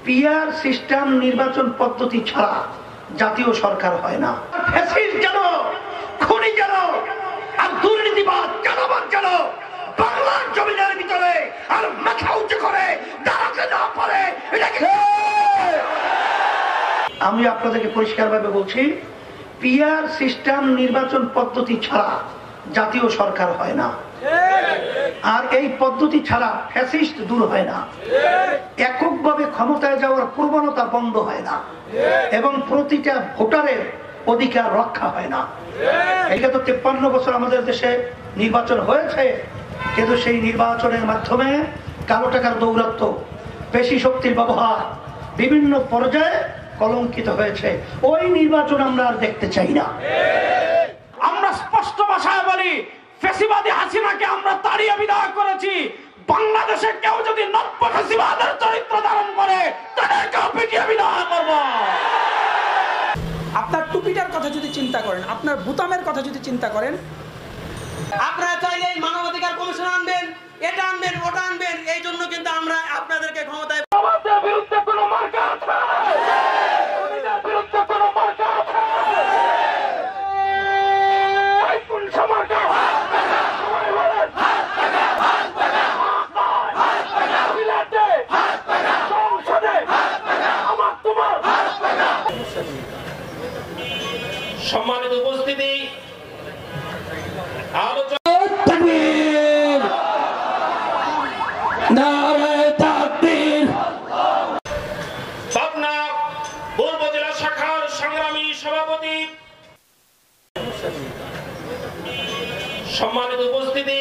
PR system নির্বাচন পদ্ধতি ছাড়া জাতীয় সরকার হয় না। ফ্যাসিস্ট যেন, খুনি যেন, আর দুর্নীতিবাদ চাঁদাবাদ যেন বাংলার জমিনের ভিতরে আর মাথা উঁচু করে দাঁড়াতে না পারে। আমি আপনাদেরকে পরিষ্কারভাবে বলছি, পিআর সিস্টেম নির্বাচন পদ্ধতি ছাড়া জাতীয় সরকার হয় না। আর এই পদ্ধতি ছাড়া ফ্যাসিস্ট দূর হয় না। এককভাবে ক্ষমতায় যাওয়ার প্রবণতা বন্ধ হয় না এবং প্রতিটা ভোটারের অধিকার রক্ষা হয় না। এটা তো 53 বছর আমাদের দেশে নির্বাচন হয়েছে, কিন্তু সেই নির্বাচনের মাধ্যমে কালো টাকার দৌরাত্ম্য, পেশি শক্তির ব্যবহার বিভিন্ন পর্যায়ে কলঙ্কিত হয়েছে। ওই নির্বাচন আমরা আর দেখতে চাই না। আমরা স্পষ্ট ভাষায় বলি, ফ্যাসিবাদী হাসিনাকে আমরা তাড়িয়ে বিদায় করেছি। বাংলাদেশে কেউ যদি নব্য ফ্যাসিবাদের চরিত্র ধারণ করে তাদেরকেও পিটিয়ে বিদায় করব। আপনার টুপিটার কথা যদি চিন্তা করেন, আপনার বুতামের কথা যদি চিন্তা করেন, আপনারা চাইলে মানবাধিকার কমিশন আনবেন, এটা আনবেন, ওটা আনবেন, এই জন্য কিন্তু আমরা আপনাদেরকে ক্ষমতায় আমাদের বিরুদ্ধে কোনো মার্কা আছে, আমাদের বিরুদ্ধে কোনো মার্কা আছে, এই কোন মার্কা? সবাই বলেন সিলেটে, সংসদে, আমার তোমার। সম্মানিত উপস্থিতি, আলোচনা পাবনা পূর্ব জেলা শাখার সংগ্রামী সভাপতি, সম্মানিত উপস্থিতি,